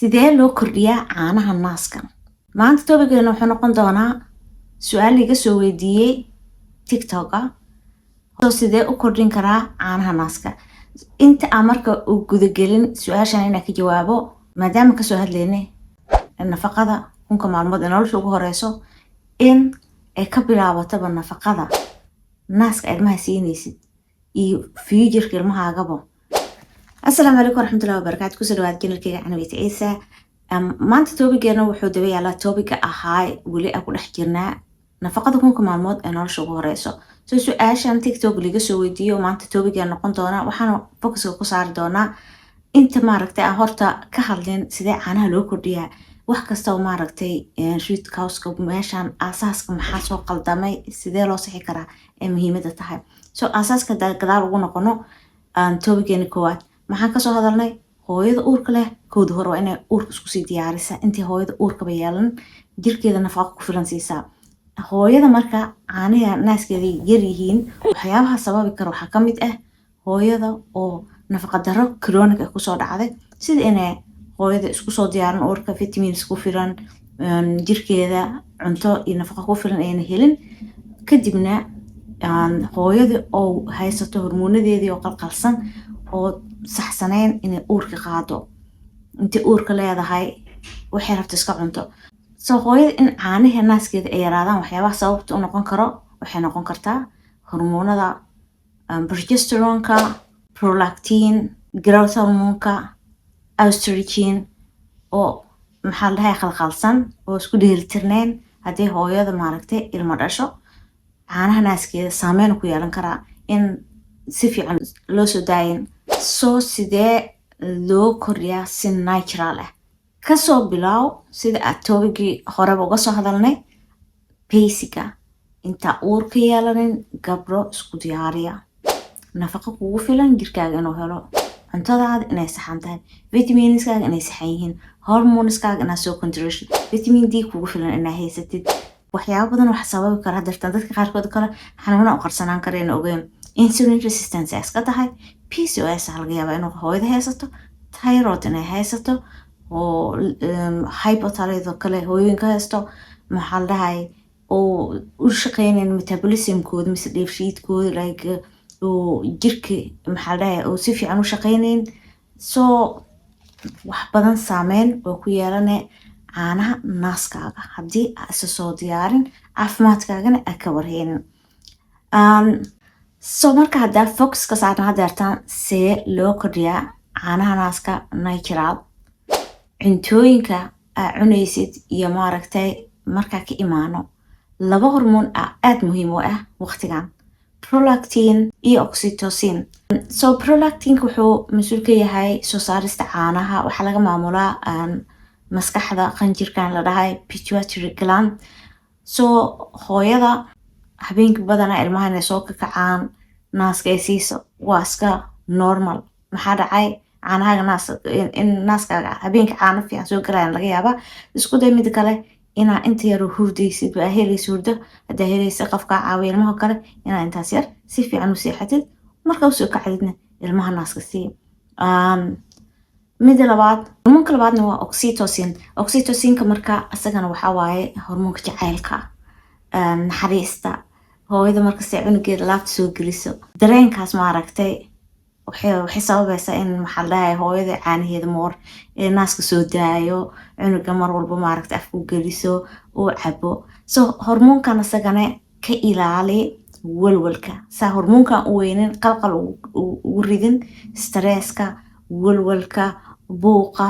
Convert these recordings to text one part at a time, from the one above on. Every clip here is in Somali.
sidee loo kordhiyaa caanaha naaska? Maanta topigeena wuxuu noqon doonaa su'aal iga soo weydiiyey TikTok-ga. Sidee u kordhin karaa caanaha naaska? Inta aan marka u gudagelin su'aashan inaan ka jawaabo, maadaama kasoo hadlaynay nafaqada kunka maalmood ee nolosha ugu horeyso in ay ka bilaabataba nafaqada naaska ilmaha siinaysid iyo future ilmahaagaba. Assalaamu calaykum waraxmatullaahi wabarakaatu. Ku soo dhawaad channelkayga Canabeyt Ciise. Maanta topigeena wuxuu daba yaalaa topiga ahaa weli aan ku dhex jirnaa nafaqada kunka maalmood ee nolosha ugu horeyso. Su'aashan TikTok liga soo weydiiyo maanta topigeena noqon doona waxaan focuska ku saari doonaa inta maaragtay aan horta ka hadlin sidee caanaha loo kordhiyaa. wax kasta oo maaragtay root cause-ka meeshan asaaska maxaa soo qaldamay sidee loo sixi karaa ee muhiimada tahay. Asaaska gadaal ugu noqono topigeena koowaad maxaan kasoo hadalnay hooyada uurka leh kooda hore waa inay uurka isku sii diyaarisa intii hooyada uurkaba yeelan jirkeeda nafaqo ku filan siisaa. hooyada marka caanaha naaskeeda yar yihiin waxyaabaha sababi kara waxaa ka mid ah hooyada oo nafaqa darro chronic ah kusoo dhacday sida inay hooyada isku soo diyaarin uurka vitamins ku filan jirkeeda cunto iyo nafaqo ku filan ayna helin kadibna hooyada oo haysato hormoonadeedii oo qalqalsan oo saxsanayn inay uurka qaado intii uurka leedahay waxay rabto iska cunto. hooyada in caanaha naaskeeda ay yaraadaan waxyaabaha sababta u noqon karo waxay noqon kartaa hormoonada progesterone-ka, prolactin, growth hormone-ka, estrogen oo maxaa la dhahay khalkhalsan oo isku dheelitirnayn haddii hooyada maaragtay ilmo dhasho caanaha naaskeeda saameyn ku yeelan karaa in si fiican loo soo daayin. sidee loo kordhiyaa si natural ah? kasoo bilaaw sida aad toobigii horeba uga soo hadalnay basica inta uurka yeelanin gabro isku diyaariya nafaqo kugu filan jirkaaga inuu helo cuntadaada inay saxan tahay vitaminskaaga inay saxan yihiin hormoneskaaga inaa soo controlshid vitamin D kugu filan inaa haysatid. waxyaabo badan waxa sababi kara dartan dadka qaarkood kale xanuuna u qarsanaan kareen ogeyn insulin resistance ay iska tahay PCOS laga yaabaa inuu hooyada haysato thyroid inay haysato oo hypothyroid kale hooyooyinka haysto maxaa la dhahay oo u shaqeynayaan metabolismkooda mise dheefshiidkooda like oo jirka maxaa la dhahay oo si fiican u shaqeynayn wax badan saameyn oo ku yeelanay caanaha naaskaaga haddii aad isa soo diyaarin caafimaadkaagana aad ka warheynin. marka haddaa focus ka saarna hadeertaan see loo kordhiyaa caanaha naaska natural cuntooyinka aad cunaysid iyo maaragtay markaa ka imaano laba hormoon aad muhiim u ah waqtigan prolactin iyo oxytocin. prolactinka wuxuu mas-uul ka yahay soo saarista caanaha waxaa laga maamulaa maskaxda qanjirkan la dhahay pituitary gland. hooyada habeenkii badanaa ilmaha inay soo kakacaan naaska ay siiso waa iska normal. maxaa dhacay caanahaga naaskaaga habeenka caano fiican soo galayaan laga yaabaa. isku day mid kale inaa inta yar hurdaysid waa helaysa hurdo haddaa helaysa qofkaa caawiya ilmaha kale inaa intaas yar si fiican u seexatid marka usoo kacdidna ilmaha naaska sii. mida labaad hormoonka labaadna waa oxytocin. oxytocinka marka asagana waxaa waaye hormoonka jacaylka naxariista hooyada markastay cunugeeda laabta soo geliso dareenkaas maaragtay waxay sababaysaa in maxaa la dhahay hooyada caanaheeda moor ee naaska soo daayo cunuga mar walba maaragtay afku geliso uu cabo. hormoonkan asagana ka ilaali walwalka saa hormoonkan u weynin qalqal ugu ridin stresska walwalka buuqa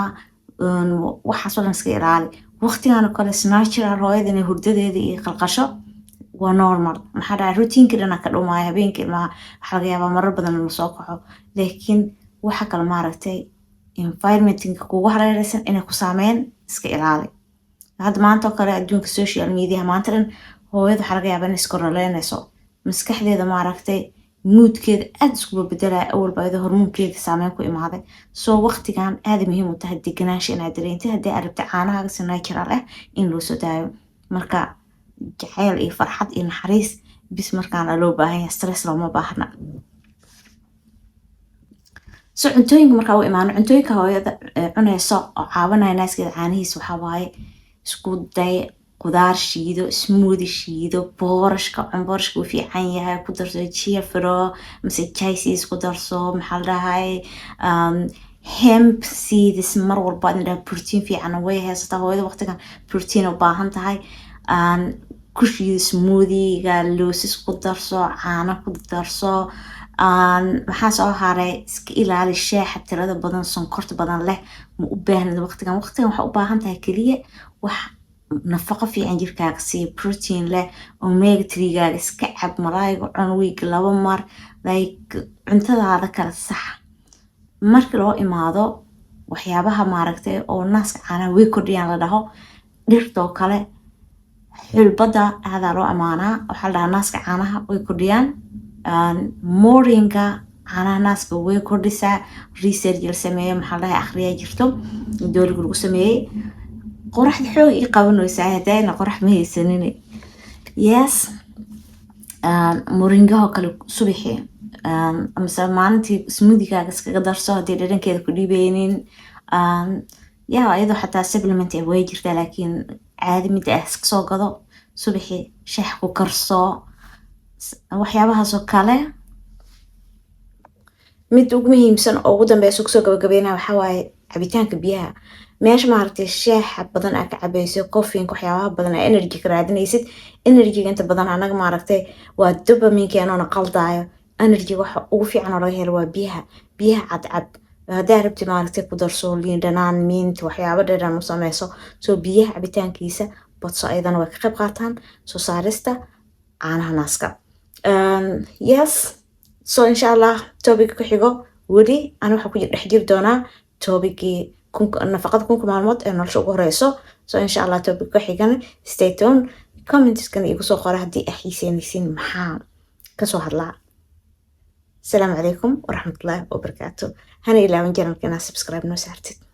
waxaas oo dhan iska ilaali. waqtigan oo kale natural hooyada inay hurdadeeda iyo qalqasho waa normal. maxaa dhahay routiinka dhana ka dhumaayo habeenkii ilmaha waxaa laga yaabaa marar badan inuu soo kaco laakiin waxa kale maaragtay environmentinka kugu hareeraysan inay ku saameyn iska ilaali. hadda maanta oo kale adduunka social media maanta dhan hooyada waxaa laga yaabaa inay iskoroleynayso maskaxdeeda maaragtay moodkeeda aad iskuba bedelaya awalba iyadoo hormoonkeeda saameyn ku imaaday. waqtigan aad muhiim u tahay deganaansha inaad dareentid haddii aad rabta caanahaaga si natural ah in loo soo daayo. marka jacayl iyo farxad iyo naxariis bis markaana loo baahan yahay stress looma baahna. so cuntooyinka markaa u imaano cuntooyinka hooyada cunayso oo caawinaya naaskeeda caanihiisa waxaa waaye isku day qudaar shiido, smoothie shiido, boorashka wuu fiican yahay, ku darso chia fro mise chia seeds ku darso, maxaa la dhahay hemp seeds mar walba indhaha protein fiican way haysataa hooyada waqtigan protein u baahan tahay. ku shiido smoothiga, loosis ku darso, caano ku darso. maxaa soo haray iska ilaali shaaxa tirada badan, sonkorta badan leh ma u baahnid waqtigan waxaa u baahan tahay keliya wax nafaqo fiican jirkaaga siiya, protein leh, omega 3gaaga iska cab, malaayga cun week 2 mar, like cuntadaada kala sax. marka loo imaado waxyaabaha maaragtay oo naaska caanaha way kordhiyaan la dhaho, dhirtoo kale xulbada aadaa loo amaanaa, waxaa la dhahaa naaska caanaha way kordhiyaan. moringa caanaha naaska way kordhisaa, research la sameeyo maxaa la dhahay akhriyaa jirto dowliga lagu sameeyey. qoraxda xoog ii qabanaysaa hadayna qorax ma haysanin. yes moringaho kale subaxii amase maalintii smoothigaaga iskaga darso haddii dhadhankeeda ku dhiibeynin. yaa iyadoo xataa supplement way jirtaa, laakiin caadi mida ah iska soo gado subaxii shax ku karso, waxyaabahaasoo kale. mid ugu muhiimsan oo ugu dambeysa kusoo gabagabeynaa waxaa waaye cabitaanka biyaha. meesha maaragtay shaaxa badan aa ka cabayso, coffeenka, waxyaabaha badan aa energy ka raadinaysid. energyga inta badan anaga maaragtay waa dopaminkeenona qaldaayo. energyga waxa ugu fiican oo laga helo waa biyaha cadcad. haddaa rabti maaragtay ku darso liin dhanaan, mint, waxyaaba dheeran u sameyso. soo biyaha cabitaankiisa badso, ayadana way ka qayb qaataan soo saarista caanaha naaska. yes so insha allah topic ku xigo weli ana waxaa ku dhex jiri doonaa topicii nafaqada 1 maalmood ee nolosha ugu horeyso. so insha allah topic ku xigan stay tuned. commentskan igu soo qora haddii aa xiiseynaysiin maxaa kasoo hadlaa. السلام عليكم ورحمة الله وبركاته. هنا إلى من جرى subscribe نو سارتid.